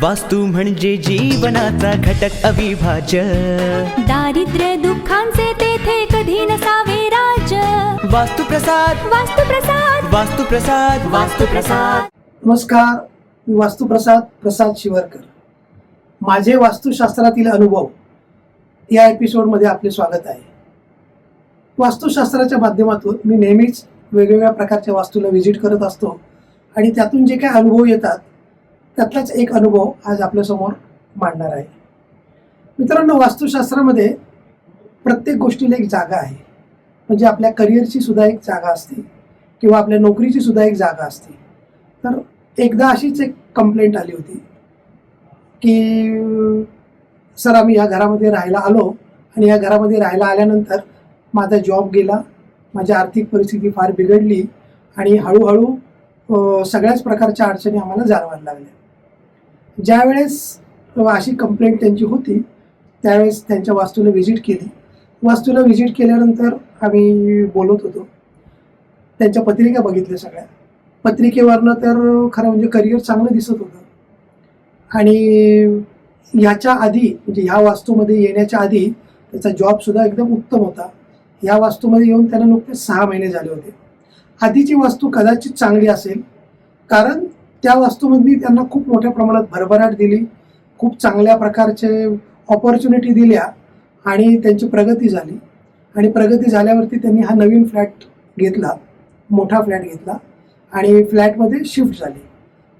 वास्तू म्हणजे जीवनाचा घटक अविभाज्य. दारिद्र्य दुःखांचे तेथे कधी नसावे राज्य. वास्तुप्रसाद, वास्तुप्रसाद, वास्तुप्रसाद, वास्तुप्रसाद. नमस्कार, मी वास्तुप्रसाद शिवरकर. माझे वास्तुशास्त्रातील अनुभव या एपिसोडमध्ये आपले स्वागत आहे. वास्तुशास्त्राच्या माध्यमातून मी नेहमीच वेगवेगळ्या प्रकारच्या वास्तूला व्हिजिट करत असतो आणि त्यातून जे काही अनुभव येतात त्यातलाच एक अनुभव आज आपल्यासमोर मांडणार आहे. मित्रांनो, वास्तुशास्त्रामध्ये प्रत्येक गोष्टीला एक जागा आहे. म्हणजे आपल्या करिअरची सुद्धा एक जागा असते किंवा आपल्या नोकरीची सुद्धा एक जागा असते. तर एकदा अशीच एक कंप्लेंट आली होती की सर, आम्ही या घरामध्ये राहायला आलो आणि या घरामध्ये राहायला आल्यानंतर माझा जॉब गेला, माझी आर्थिक परिस्थिती फार बिघडली आणि हळूहळू सगळ्याच प्रकारच्या अडचणी आम्हाला जाणवायला लागल्या. ज्यावेळेस अशी कंप्लेंट त्यांची होती त्यावेळेस त्यांच्या वास्तूला व्हिजिट केली. वास्तूला व्हिजिट केल्यानंतर आम्ही बोलत होतो. त्यांच्या पत्रिका बघितल्या सगळ्या. पत्रिकेवरनं तर खरं म्हणजे करिअर चांगलं दिसत होतं आणि याच्या आधी म्हणजे ह्या वास्तूमध्ये येण्याच्या आधी त्याचा जॉबसुद्धा एकदम उत्तम होता. ह्या वास्तूमध्ये येऊन त्यांना नुकतेच 6 महिने झाले होते. आधीची वास्तू कदाचित चांगली असेल कारण त्या वास्तूमध्ये त्यांना खूप मोठ्या प्रमाणात भरभराट दिली, खूप चांगल्या प्रकारचे ऑपॉर्च्युनिटी दिल्या आणि त्यांची प्रगती झाली. आणि प्रगती झाल्यावरती त्यांनी हा नवीन फ्लॅट घेतला, मोठा फ्लॅट घेतला आणि फ्लॅटमध्ये शिफ्ट झाले.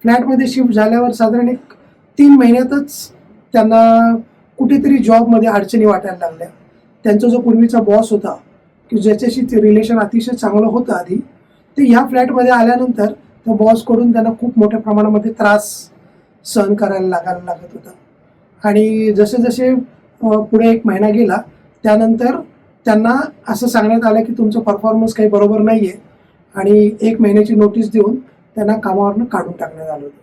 फ्लॅटमध्ये शिफ्ट झाल्यावर साधारण एक 3 महिन्यातच त्यांना कुठेतरी जॉबमध्ये अडचणी वाटायला लागल्या. त्यांचा जो पूर्वीचा बॉस होता की ज्याच्याशी ते रिलेशन अतिशय चांगलं होतं आधी, ते ह्या फ्लॅटमध्ये आल्यानंतर त्या बॉसकडून त्यांना खूप मोठ्या प्रमाणामध्ये त्रास सहन करायला लागत होता. आणि जसे जसे पुढे 1 महिना गेला त्यानंतर त्यांना असं सांगण्यात आलं की तुमचं परफॉर्मन्स काही बरोबर नाही आहे आणि 1 महिन्याची नोटीस देऊन त्यांना कामावरनं काढून टाकण्यात आलं होतं.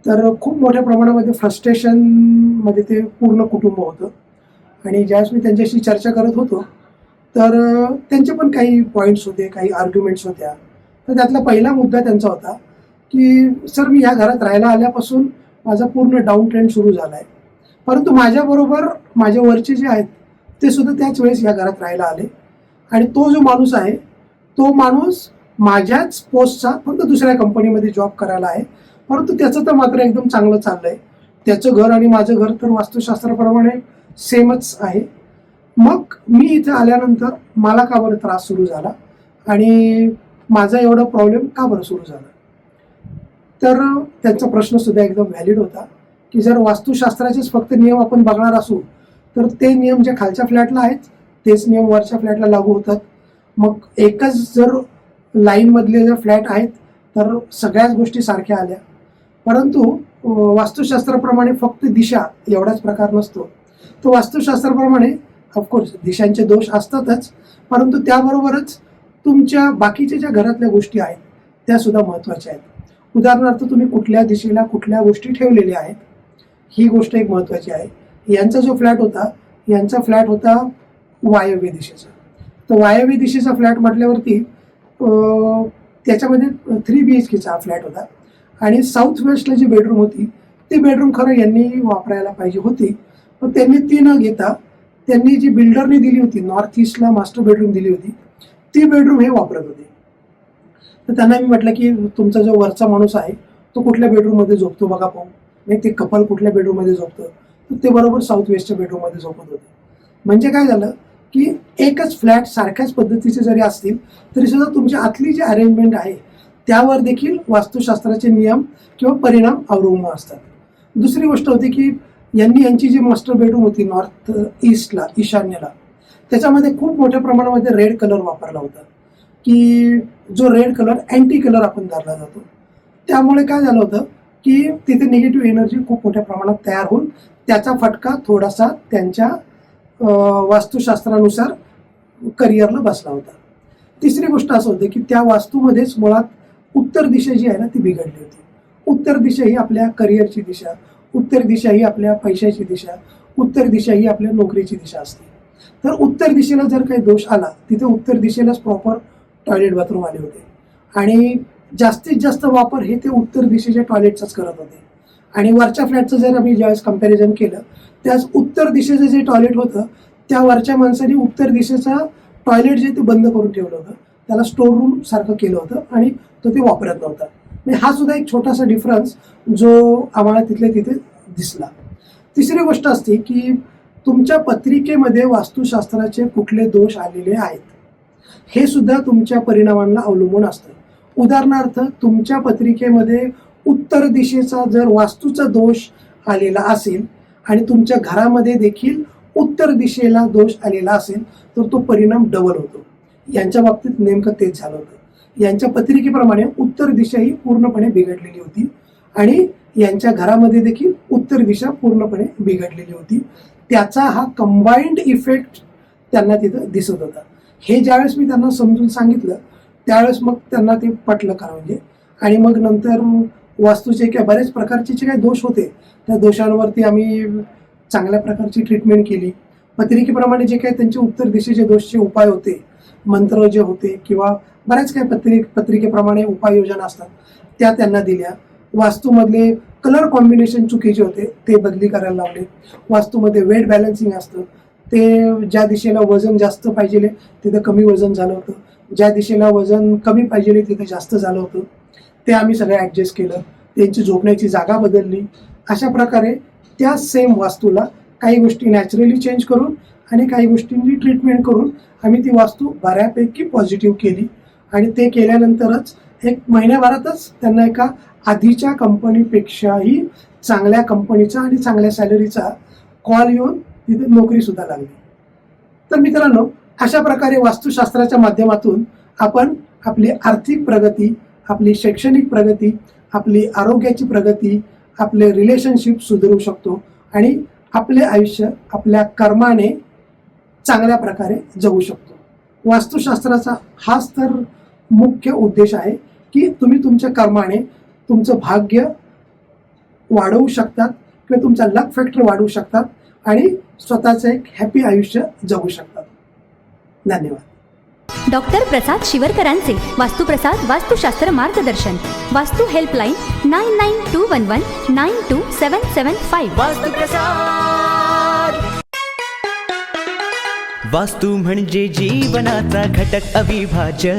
तर खूप मोठ्या प्रमाणामध्ये फ्रस्ट्रेशनमध्ये ते पूर्ण कुटुंब होतं. आणि ज्यावेळेस मी त्यांच्याशी चर्चा करत होतो तर त्यांचे पण काही पॉईंट्स होते, काही आर्ग्युमेंट्स होत्या. तर त्यातला पहिला मुद्दा त्यांचा होता की सर, मी या घरात राहायला आल्यापासून माझा पूर्ण डाऊन ट्रेंड सुरू झाला आहे, परंतु माझ्याबरोबर माझ्या वरचे जे आहेत ते सुद्धा त्याच वेळेस या घरात राहायला आले आणि तो जो माणूस आहे तो माणूस माझ्याच पोस्टचा फक्त दुसऱ्या कंपनीमध्ये जॉब करायला आहे, परंतु त्याचं तर मात्र एकदम चांगलं चाललं आहे. त्याचं घर आणि माझं घर तर वास्तुशास्त्राप्रमाणे सेमच आहे. मग मी इथं आल्यानंतर मला का बरं त्रास सुरू झाला आणि माझा एवढा प्रॉब्लेम का बरं सुरू झाला. तर त्यांचा प्रश्नसुद्धा एकदम व्हॅलिड होता की जर वास्तुशास्त्राचेच फक्त नियम आपण बघणार असू तर ते नियम जे खालच्या फ्लॅटला आहेत तेच नियम वरच्या फ्लॅटला लागू होतात. मग एकच जर लाईनमधले जर फ्लॅट आहेत तर सगळ्याच गोष्टी सारख्या आल्या. परंतु वास्तुशास्त्राप्रमाणे फक्त दिशा एवढाच प्रकार नसतो. तो वास्तुशास्त्राप्रमाणे ऑफकोर्स दिशांचे दोष असतातच, परंतु त्याबरोबरच तुमच्या बाकीच्या ज्या घरातल्या गोष्टी आहेत त्या सुद्धा महत्त्वाच्या आहेत. उदाहरणार्थ तुम्ही कुठल्या दिशेला कुठल्या गोष्टी ठेवलेल्या आहेत ही गोष्ट एक महत्त्वाची आहे. यांचा जो फ्लॅट होता यांचा फ्लॅट होता वायव्य दिशेचा. तर वायव्य दिशेचा फ्लॅट म्हटल्यावरती त्याच्यामध्ये 3 BHKचा हा फ्लॅट होता आणि साऊथ वेस्टला जी बेडरूम होती ती बेडरूम खरं यांनी वापरायला पाहिजे होती, पण त्यांनी ती न घेता त्यांनी जी बिल्डरने दिली होती नॉर्थ ईस्टला मास्टर बेडरूम दिली होती ती बेडरूम हे वापरत होते. तर त्यांना मी म्हटलं की तुमचा जो वरचा माणूस आहे तो कुठल्या बेडरूममध्ये झोपतो बघा पाहू. नाही, ते कपल कुठल्या बेडरूममध्ये झोपतं तर ते बरोबर साऊथ वेस्टच्या बेडरूममध्ये झोपत होते. म्हणजे काय झालं की एकच फ्लॅट सारख्याच पद्धतीचे जरी असतील तरी सुद्धा तुमची आतली जी अरेंजमेंट आहे त्यावर देखील वास्तुशास्त्राचे नियम किंवा परिणाम अवलंबून असतात. दुसरी गोष्ट होती की यांची जी मास्टर बेडरूम होती नॉर्थ ईस्टला ईशान्येला त्याच्यामध्ये खूप मोठ्या प्रमाणामध्ये रेड कलर वापरला होता की जो रेड कलर अँटी कलर आपण धरला जातो. त्यामुळे काय झालं होतं की तिथे निगेटिव्ह एनर्जी खूप मोठ्या प्रमाणात तयार होऊन त्याचा फटका थोडासा त्यांच्या वास्तुशास्त्रानुसार करिअरला बसला होता. तिसरी गोष्ट असं होतं की त्या वास्तूमध्येच मुळात उत्तर दिशा जी आहे ना ती बिघडली होती. उत्तर दिशा ही आपल्या करिअरची दिशा, उत्तर दिशा ही आपल्या पैशाची दिशा, उत्तर दिशा ही आपल्या नोकरीची दिशा असते. तर उत्तर दिशेला जर काही दोष आला तिथे उत्तर दिशेलाच प्रॉपर टॉयलेट बाथरूम आले होते आणि जास्तीत जास्त वापर हे ते उत्तर दिशेच्या टॉयलेटचाच करत होते. आणि वरच्या फ्लॅटचं जर आम्ही ज्यावेळेस कम्पॅरिझन केलं त्यावेळेस उत्तर दिशेचं जे टॉयलेट होतं त्या वरच्या माणसाने उत्तर दिशेचा टॉयलेट जे ते बंद करून ठेवलं होतं, त्याला स्टोर रूम सारखं केलं होतं आणि तो ते वापरत नव्हता. म्हणजे हा सुद्धा एक छोटासा डिफरन्स जो आम्हाला तिथल्या तिथे दिसला. तिसरी गोष्ट असते की तुमच्या पत्रिकेमध्ये वास्तुशास्त्राचे कुठले दोष आलेले आहेत हे सुद्धा तुमच्या परिणामांना अवलंबून असतं. उदाहरणार्थ तुमच्या पत्रिकेमध्ये उत्तर दिशेचा जर वास्तूचा दोष आलेला असेल आणि तुमच्या घरामध्ये देखील उत्तर दिशेला दोष आलेला असेल तर तो परिणाम डबल होतो. यांच्या बाबतीत नेमकं तेच झालं होतं. यांच्या पत्रिकेप्रमाणे उत्तर दिशा ही पूर्णपणे बिघडलेली होती आणि यांच्या घरामध्ये देखील उत्तर दिशा पूर्णपणे बिघडलेली होती. त्याचा हा कंबाईंड इफेक्ट त्यांना तिथं दिसत होता. हे ज्यावेळेस मी त्यांना समजून सांगितलं त्यावेळेस मग त्यांना ते पटलं खरं म्हणजे. आणि मग नंतर वास्तूचे काही बऱ्याच प्रकारचे जे काही दोष होते त्या दोषांवरती आम्ही चांगल्या प्रकारची ट्रीटमेंट केली. पत्रिकेप्रमाणे जे काही त्यांचे उत्तर दिशेचे दोषचे उपाय होते, मंत्र जे होते किंवा बऱ्याच काही पत्रिकेप्रमाणे उपाययोजना असतात त्या त्यांना दिल्या. वास्तूमधले कलर कॉम्बिनेशन चुकीचे होते ते बदली करायला लावले. वास्तूमध्ये वेट बॅलन्सिंग असतं ते ज्या दिशेला वजन जास्त पाहिजे तिथे कमी वजन झालं होतं, ज्या दिशेला वजन कमी पाहिजे तिथे जास्त झालं होतं, ते आम्ही सगळं ॲडजस्ट केलं. त्यांची झोपण्याची जागा बदलली. अशा प्रकारे त्या सेम वास्तूला काही गोष्टी नॅचरली चेंज करून आणि काही गोष्टींची ट्रीटमेंट करून आम्ही ती वास्तू बऱ्यापैकी पॉझिटिव्ह केली. आणि ते केल्यानंतरच एक महिन्याभरातच त्यांना एका आधीच्या कंपनीपेक्षाही चांगल्या कंपनीचा आणि चांगल्या सॅलरीचा कॉल येऊन तिथे नोकरीसुद्धा लागली. तर मित्रांनो, अशा प्रकारे वास्तुशास्त्राच्या माध्यमातून आपण आपली आर्थिक प्रगती, आपली शैक्षणिक प्रगती, आपली आरोग्याची प्रगती, आपले रिलेशनशिप सुधारू शकतो आणि आपले आयुष्य आपल्या कर्माने चांगल्या प्रकारे जगू शकतो. वास्तुशास्त्राचा हाच तर मुख्य उद्देश आहे की तुम्ही तुमच्या कर्माने तुमचं भाग्य वाढवू शकतात किंवा तुमचा लक फॅक्टर वाढवू शकतात आणि स्वतःचं एक हॅपी आयुष्य जगू शकतात. धन्यवाद. डॉक्टर प्रसाद शिवरकरांचे वास्तुप्रसाद वास्तुशास्त्र मार्गदर्शन. वास्तू हेल्पलाईन 9921192775. वास्तुप्रसाद. वास्तू म्हणजे जीवनाचा घटक अविभाज्य.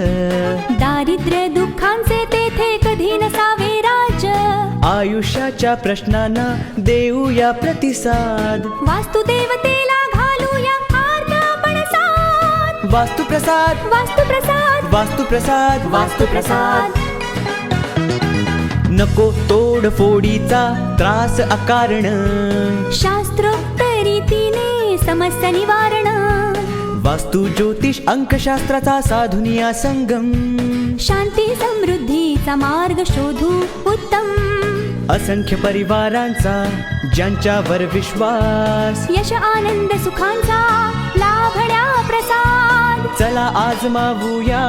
दारिद्र्य दुःखांचे तेथे कधी नसावे राज्य. आयुष्याच्या प्रश्नांना देऊया प्रतिसाद. वास्तू देवतेला घालूया आर्त आपण साथ. वास्तुप्रसाद. वास्तुप्रसाद. वास्तुप्रसाद. वास्तुप्रसाद. नको तोडफोडीचा त्रास अकारण. शास्त्रोक्त रीतीने समस्या निवारण. वास्तु ज्योतिष अंकशास्त्राचा साधुनिया संगम. शांती समृद्धीचा मार्ग शोधू उत्तम. असंख्य परिवारांचा ज्यांच्यावर विश्वास. यश आनंद सुखांचा लाभण्या प्रसाद. चला आजमावूया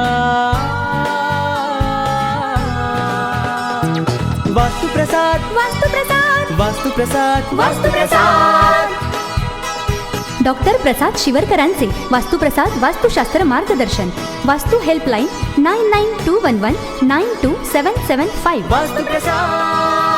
वास्तुप्रसाद. वास्तुप्रसाद. वास्तुप्रसाद. वास्तुप्रसाद. डॉक्टर प्रसाद शिवरकरांचे वास्तुप्रसाद वास्तुशास्त्र मार्गदर्शन. वास्तू हेल्पलाईन 9921192775. वास्तुप्रसाद.